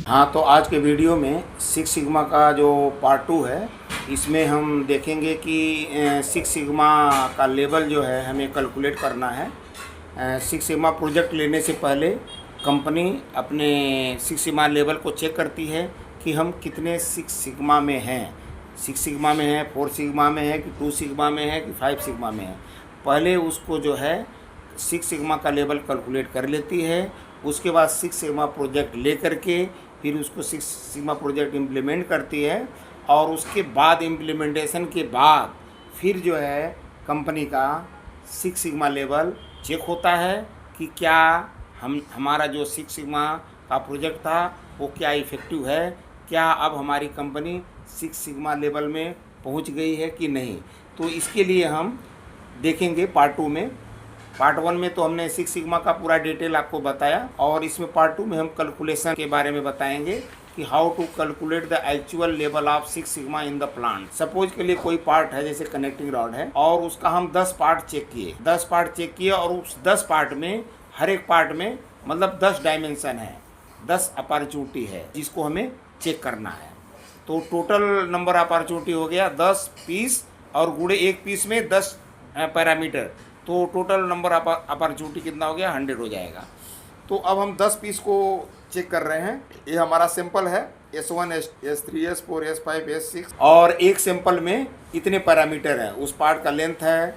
हाँ, तो आज के वीडियो में सिक्स सिग्मा का जो पार्ट 2 है, इसमें हम देखेंगे कि सिक्स सिग्मा का लेवल जो है हमें कैलकुलेट करना है। सिक्स सिग्मा प्रोजेक्ट लेने से पहले कंपनी अपने सिक्स सिग्मा लेवल को चेक करती है कि हम कितने सिक्स सिग्मा में हैं। सिक्स सिग्मा में है, फोर सिग्मा में है कि टू सिग्मा में है कि फाइव सिग्मा में है। पहले उसको जो है सिक्स सिग्मा का लेवल कैलकुलेट कर लेती है। उसके बाद सिक्स सिग्मा प्रोजेक्ट ले करके फिर उसको सिक्स सिग्मा प्रोजेक्ट इम्प्लीमेंट करती है, और उसके बाद इम्प्लीमेंटेशन के बाद फिर जो है कंपनी का सिक्स सिग्मा लेवल चेक होता है कि क्या हमारा जो सिक्स सिग्मा का प्रोजेक्ट था वो क्या इफ़ेक्टिव है, क्या अब हमारी कंपनी सिक्स सिग्मा लेवल में पहुंच गई है कि नहीं। तो इसके लिए हम देखेंगे पार्ट 2 में। पार्ट 1 में तो हमने सिक्स सिग्मा का पूरा डिटेल आपको बताया, और इसमें पार्ट 2 में हम कैलकुलेशन के बारे में बताएंगे कि how to calculate the actual level of six sigma in the plant. Suppose के लिए कोई पार्ट है, जैसे कनेक्टिंग रॉड है, और उसका हम 10 पार्ट चेक किए, 10 पार्ट चेक किए, और उस 10 पार्ट में हर एक पार्ट में मतलब 10 डायमेंशन है, 10 अपॉर्चुनिटी है जिसको हमें चेक करना है। तो टोटल नंबर अपॉर्चुनिटी हो गया 10 पीस, और गुणे एक पीस में 10 पैरामीटर, तो टोटल नंबर अपॉर्चुनिटी कितना हो गया, 100 हो जाएगा। तो अब हम 10 पीस को चेक कर रहे हैं। ये हमारा सैंपल है S1, S3, S4, S5, S6, और एक सैंपल में इतने पैरामीटर हैं। उस पार्ट का लेंथ है,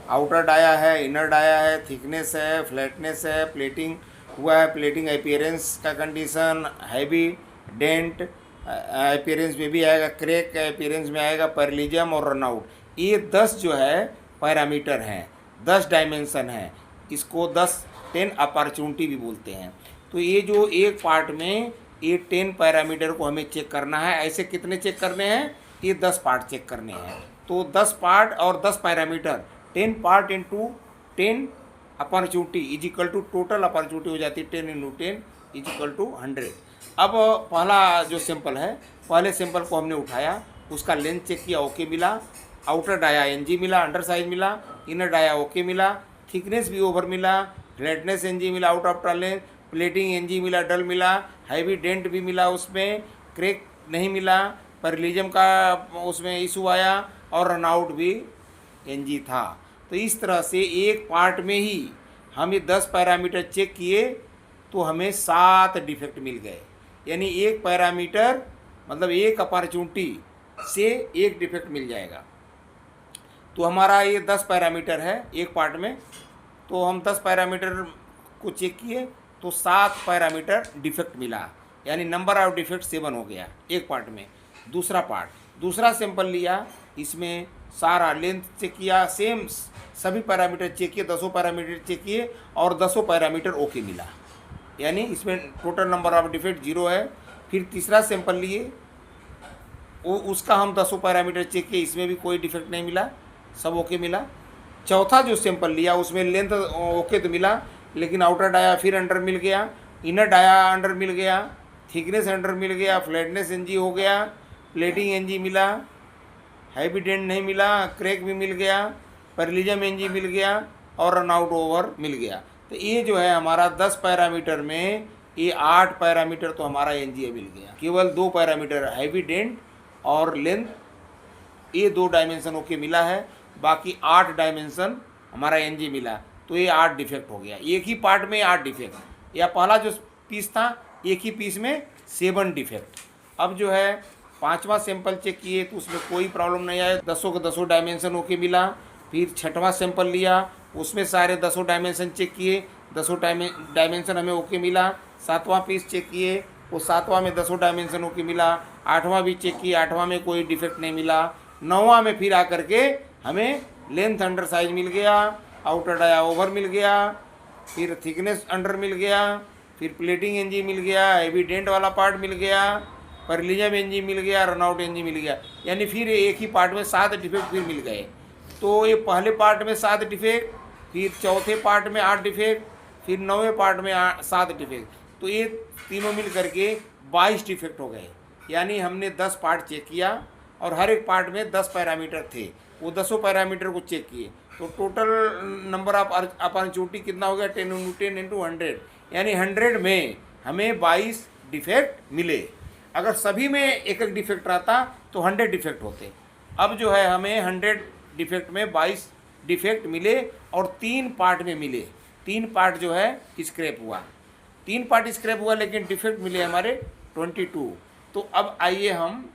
आउटर डाया है, इनर डाया है, थिकनेस है, फ्लैटनेस है, प्लेटिंग हुआ है, प्लेटिंग अपीयरेंस का कंडीशन, हैवी डेंट अपीयरेंस में भी आएगा, क्रैक अपीयरेंस में आएगा, पैरेलिज्म और रनआउट। ये 10 जो है पैरामीटर हैं, 10 डायमेंशन है। इसको 10 अपॉर्चुनिटी भी बोलते हैं। तो ये जो एक पार्ट में ये 10 पैरामीटर को हमें चेक करना है। ऐसे कितने चेक करने हैं, ये 10 पार्ट चेक करने हैं। तो 10 पार्ट और 10 parameter, 10 part into 10 opportunity is equal to total opportunity हो जाती है 10 इंटू 10 इज इक्वल टू 100। अब पहला जो सैंपल है, पहले सैंपल को हमने उठाया, उसका लेंथ चेक किया, ओके मिला, आउटर डाया NG मिला, अंडर साइज मिला, इनर डाया ओके मिला, थिकनेस भी ओवर मिला, फ्लैटनेस NG मिला, out of tolerance, plating NG मिला, डल मिला, हैवी डेंट भी मिला, उसमें क्रैक नहीं मिला, पैरेलिज्म का उसमें इशू आया, और रनआउट भी NG था। तो इस तरह से एक पार्ट में ही हम ये 10 पैरामीटर चेक किए तो हमें 7 डिफेक्ट मिल गए। यानी एक पैरामीटर मतलब एक अपॉर्चुनिटी से एक डिफेक्ट मिल जाएगा। तो हमारा ये 10 पैरामीटर है एक पार्ट में, तो हम 10 पैरामीटर को चेक किए तो 7 पैरामीटर डिफेक्ट मिला, यानी नंबर ऑफ डिफेक्ट 7 हो गया एक पार्ट में। दूसरा पार्ट, दूसरा सैंपल लिया, इसमें सारा लेंथ चेक किया, सेम सभी पैरामीटर चेक किए, 10 पैरामीटर चेक किए, और 10 पैरामीटर ओके मिला, यानी इसमें टोटल नंबर ऑफ डिफेक्ट 0 है। फिर तीसरा सैंपल लिए, उसका हम 10 पैरामीटर चेक किए, इसमें भी कोई डिफेक्ट नहीं मिला, सब ओके मिला। चौथा जो सैंपल लिया उसमें लेंथ ओके तो मिला, लेकिन आउटर डाया फिर अंडर मिल गया, इनर डाया अंडर मिल गया, थिकनेस अंडर मिल गया, फ्लैटनेस NG हो गया, प्लेटिंग NG मिला, हैवी डेंट नहीं मिला, क्रैक भी मिल गया, पैरेलिज्म NG मिल गया, और रनआउट ओवर मिल गया। तो ये जो है हमारा 10 पैरामीटर में ये 8 पैरामीटर तो हमारा NG मिल गया। केवल 2 पैरामीटर हैवी डेंट और लेंथ, ये 2 डायमेंशन ओके मिला है, बाकी 8 डायमेंशन हमारा NG मिला। तो ये 8 डिफेक्ट हो गया, एक ही पार्ट में 8 डिफेक्ट। या पहला जो पीस था एक ही पीस में 7 डिफेक्ट। अब जो है 5वां सैंपल चेक किए तो उसमें कोई प्रॉब्लम नहीं आया, 10 के 10 डायमेंशन ओके मिला। फिर 6वां सैंपल लिया, उसमें सारे 10 डायमेंशन चेक किए, 10 डायमेंशन हमें ओके मिला। 7वां पीस चेक किए, वो 7वां में 10 डायमेंशन ओके मिला। 8वां भी चेक किया, 8वां में कोई डिफेक्ट नहीं मिला। 9वां में फिर आकर के हमें लेंथ अंडर साइज मिल गया, आउटर डाया ओवर मिल गया, फिर थिकनेस अंडर मिल गया, फिर प्लेटिंग NG मिल गया, हैवी डेंट वाला पार्ट मिल गया, पैरेलिज्म NG मिल गया, रनआउट NG मिल गया। यानी फिर एक ही पार्ट में 7 डिफेक्ट फिर मिल गए। तो ये पहले पार्ट में 7 डिफेक्ट, फिर चौथे पार्ट में 8 डिफेक्ट, फिर 9वें पार्ट में 7 डिफेक्ट। तो ये तीनों मिल करके 22 डिफेक्ट हो गए। यानी हमने 10 पार्ट चेक किया, और हर एक पार्ट में 10 पैरामीटर थे, वो 10 पैरामीटर को चेक किए, तो टोटल नंबर ऑफ अपॉर्चुनिटी कितना हो गया, 10 इंटू 10 इंटू 100, यानी 100 में हमें 22 डिफेक्ट मिले। अगर सभी में एक एक डिफेक्ट रहता तो 100 डिफेक्ट होते। अब जो है हमें 100 डिफेक्ट में 22 डिफेक्ट मिले और 3 पार्ट में मिले। 3 पार्ट जो है स्क्रैप हुआ, 3 पार्ट स्क्रैप हुआ, लेकिन डिफेक्ट मिले हमारे 22। तो अब आइए हम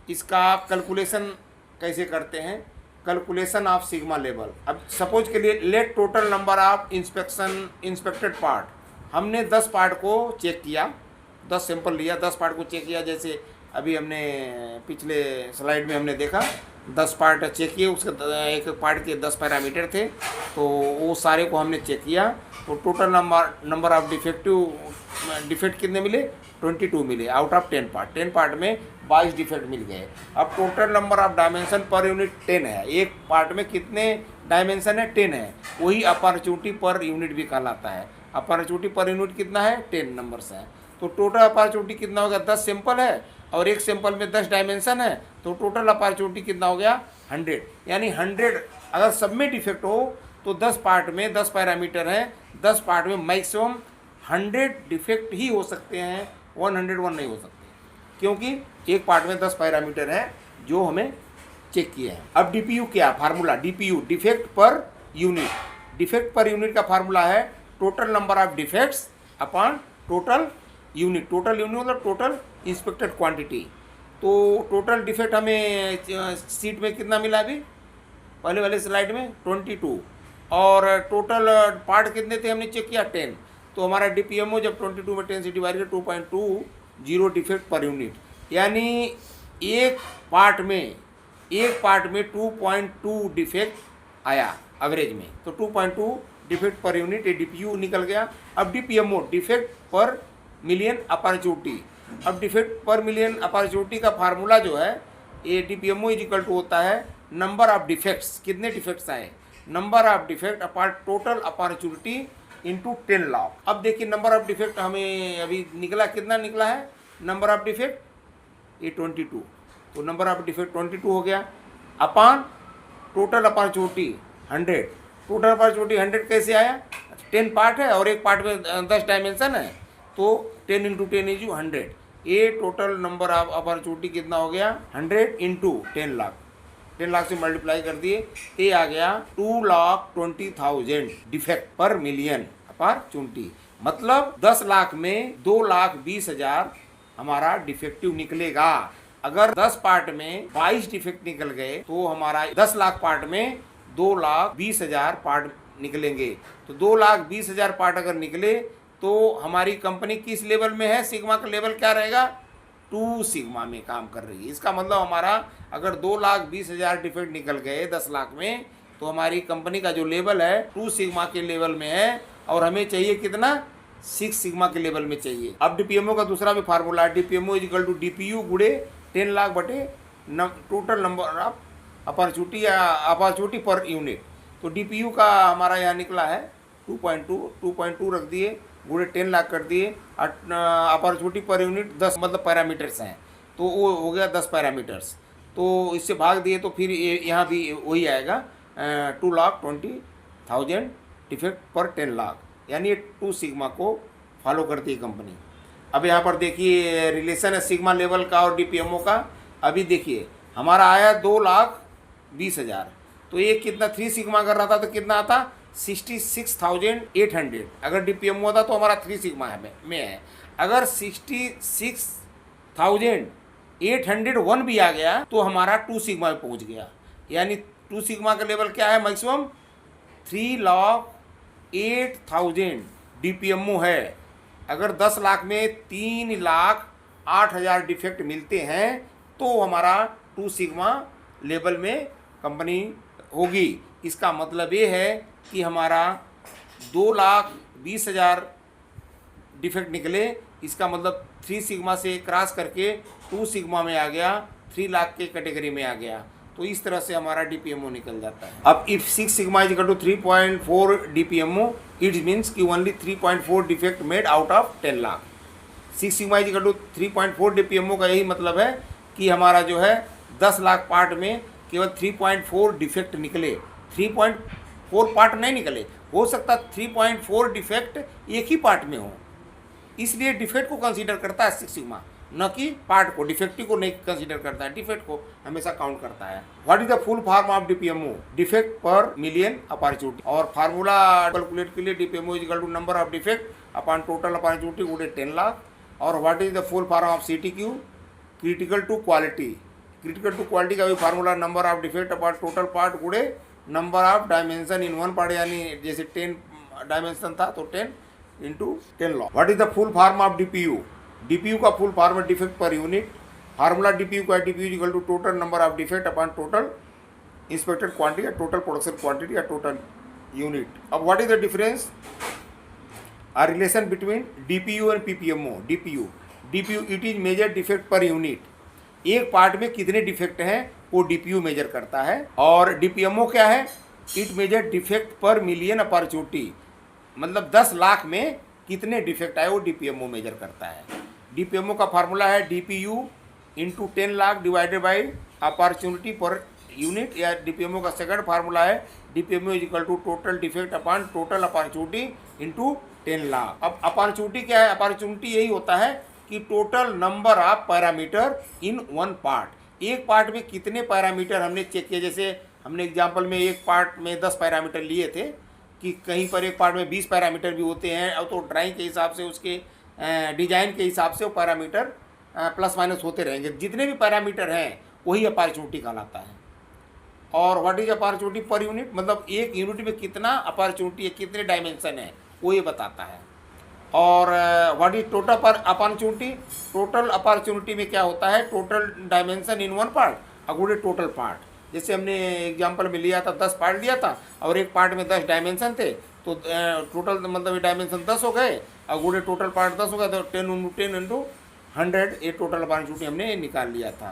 इसका कैलकुलेशन कैसे करते हैं। Calculation of sigma level. अब सपोज के लिए let total number of inspected part, हमने 10 पार्ट को चेक किया, 10 सैंपल लिया, 10 पार्ट को चेक किया। जैसे अभी हमने पिछले स्लाइड में हमने देखा 10 पार्ट चेक किए, उसके एक पार्ट के 10 पैरामीटर थे, तो वो सारे को हमने चेक किया। तो टोटल नंबर ऑफ डिफेक्ट कितने मिले? 22 मिले आउट ऑफ 10 पार्ट। 10 पार्ट में 22 डिफेक्ट मिल गए। अब total number of dimension per unit 10 है। एक पार्ट में कितने डायमेंशन है? 10 है। वही अपॉर्चुनिटी पर यूनिट भी कहलाता है। अपॉर्चुनिटी पर यूनिट कितना है? 10 नंबर्स है। तो टोटल अपॉर्चुनिटी कितना हो गया? 10 सैंपल है और एक सैंपल में 10 डायमेंशन है, तो टोटल अपॉर्चुनिटी कितना हो गया? 100। यानी 100 अगर सब में डिफेक्ट हो तो 10 पार्ट में 10 पैरामीटर हैं, 10 पार्ट में मैक्सिमम 100 डिफेक्ट ही हो सकते हैं, 101 नहीं हो सकते, क्योंकि एक पार्ट में 10 पैरामीटर हैं जो हमें चेक किए हैं। अब डीपीयू क्या formula? DPU defect per unit. Defect per unit का फार्मूला है total number of defects upon total unit. Total unit मतलब टोटल इंस्पेक्टेड क्वांटिटी। तो टोटल डिफेक्ट हमें सीट में कितना मिला? अभी पहले वाले स्लाइड में 22, और टोटल पार्ट कितने थे हमने चेक किया? 10। तो हमारा डीपीएमओ जब 22 में 10 से डिवाइड किया 2.20 डिफेक्ट पर यूनिट, यानी एक पार्ट में 2.2 डिफेक्ट आया एवरेज में। तो 2.2 डिफेक्ट पर यूनिट ये डीपीयू निकल गया। अब डीपीएमओ डिफेक्ट पर मिलियन अपॉर्चुनिटी। अब डिफेक्ट पर मिलियन अपॉर्चुनिटी का फार्मूला जो है ये डीपीएमओ इज इक्वल टू होता है नंबर ऑफ डिफेक्ट्स, कितने डिफेक्ट्स आए, number of defect apart total opportunity into 10 lakh. अब देखिए नंबर ऑफ डिफेक्ट हमें अभी निकला, कितना निकला है नंबर ऑफ डिफेक्ट? ये 22। तो नंबर ऑफ डिफेक्ट 22 हो गया upon total opportunity 100। Total opportunity 100 कैसे आया? 10 पार्ट है और एक पार्ट में 10 डायमेंशन है, तो 10 इंटू 10 इज 100। ये टोटल नंबर ऑफ अपॉर्चुनिटी कितना हो गया? 100 इंटू 10 लाख। 10 लाख से मल्टीप्लाई कर दिए, ये आ गया 2,20,000 डिफेक्ट पर मिलियन अपॉर्चुनिटी। मतलब 10 लाख में 2,20,000 हमारा डिफेक्टिव निकलेगा। अगर 10 पार्ट में 22 डिफेक्ट निकल गए तो हमारा 10 लाख पार्ट में 2,20,000 पार्ट निकलेंगे। तो 2,20,000 पार्ट अगर निकले तो हमारी कंपनी किस लेवल में है? सिग्मा का लेवल क्या रहेगा? 2 सिग्मा में काम कर रही है। इसका मतलब हमारा अगर 2,20,000 डिफेक्ट निकल गए 10 लाख में, तो हमारी कंपनी का जो लेवल है 2 सिग्मा के लेवल में है, और हमें चाहिए कितना? 6 सिग्मा के लेवल में चाहिए। अब डीपीएमओ का दूसरा भी फार्मूला है, DPMO is equal to DPU गुड़े 10 लाख बटे टोटल नंबर ऑफ अपॉर्चुनिटी या अपॉर्चुनिटी पर यूनिट। तो डीपीयू का हमारा यहाँ निकला है 2.2 रख दिए गुड़े 10 लाख कर दिए, अपॉर्चुनिटी पर यूनिट 10 मतलब पैरामीटर्स हैं, तो वो हो गया 10 पैरामीटर्स। तो इससे भाग दिए तो फिर यहाँ भी वही आएगा 2,20,000 डिफेक्ट पर 10 लाख, यानी 2 सिग्मा को फॉलो करती है कंपनी। अब यहाँ पर देखिए रिलेशन है सिग्मा लेवल का और डीपीएमओ का। अभी देखिए हमारा आया 2,20,000, तो ये कितना 3 सिग्मा कर रहा था तो कितना आता? 66,800। अगर डीपीएमओ होता तो हमारा 3 सिग्मा में है। अगर 66,801 भी आ गया तो हमारा 2 सिग्मा में पहुंच गया। यानी 2 सिग्मा का लेवल क्या है? मैक्सिमम 3,08,000 डीपीएमओ है। अगर 10 लाख में 3,08,000 डिफेक्ट मिलते हैं तो हमारा 2 सिग्मा लेवल में कंपनी होगी। इसका मतलब ये है कि हमारा 2,20,000 डिफेक्ट निकले, इसका मतलब 3 सिग्मा से क्रॉस करके 2 सिग्मा में आ गया, 3 लाख के कैटेगरी में आ गया। तो इस तरह से हमारा डीपीएमओ निकल जाता है। अब if 6 sigma is equal to 3.4 DPMO, it means कि only 3.4 defect made out of 10 lakh. 6 sigma is equal to 3.4 DPMO का यही मतलब है कि हमारा जो है 10 लाख पार्ट में केवल 3.4 डिफेक्ट निकले, 3.4 पार्ट नहीं निकले। हो सकता 3.4 डिफेक्ट एक ही पार्ट में हो, इसलिए डिफेक्ट को कंसीडर करता है सिक्स सिग्मा, न कि पार्ट को। डिफेक्टिव को नहीं कंसीडर करता है, डिफेक्ट को हमेशा काउंट करता है। What is the full form of DPMO? Defect per million opportunity. और फार्मूला कैलकुलेट के लिए DPMO is equal to number of defect upon total opportunity गुणे 10 लाख। और what is the full form of CTQ? Critical to quality. Critical to quality का भी formula number of defect upon total part गुणे number of dimension in one part, यानी जैसे 10 dimension था तो 10 into 10 लॉ। What is the full form of DPU? DPU का full form है defect per unit. Formula DPU का DPU equal to total number of defect upon total inspected quantity या total production quantity या total unit. अब what is the difference? आ relation between DPU and PPMO. DPU it is measure defect per unit. एक part में कितने defect हैं वो DPU major करता है। और डीपीएमओ क्या है? It major defect per million opportunity, मतलब 10 लाख में कितने डिफेक्ट आए वो डीपीएमओ मेजर करता है। डीपीएमओ का फार्मूला है DPU into 10 lakh divided by opportunity per unit, या डीपीएमओ का सेकंड फार्मूला है DPMO is equal to total defect upon total opportunity into 10 lakh. अब अपॉर्चुनिटी क्या है? अपॉर्चुनिटी यही होता है कि total number of parameter in one part. एक पार्ट में कितने पैरामीटर हमने चेक किए। जैसे हमने एग्जाम्पल में एक पार्ट में 10 पैरामीटर लिए थे, कि कहीं पर एक पार्ट में 20 पैरामीटर भी होते हैं, और तो ड्राइंग के हिसाब से उसके डिजाइन के हिसाब से वो पैरामीटर प्लस माइनस होते रहेंगे। जितने भी पैरामीटर हैं वही अपॉर्चुनिटी कहलाता है। और what is opportunity per unit? मतलब एक यूनिट में कितना अपॉर्चुनिटी है, कितने डायमेंशन है वो ये बताता है। और what is total per opportunity? Total opportunity में क्या होता है? Total dimension in one part अगुड़े टोटल पार्ट। जैसे हमने एग्जांपल में लिया था 10 पार्ट लिया था और एक पार्ट में 10 डायमेंशन थे, तो टोटल मतलब डायमेंशन 10 हो गए और गुड़े टोटल पार्ट 10 हो गए, तो 10 इंटू 100 ये टोटल अपॉर्चुनिटी हमने निकाल लिया था।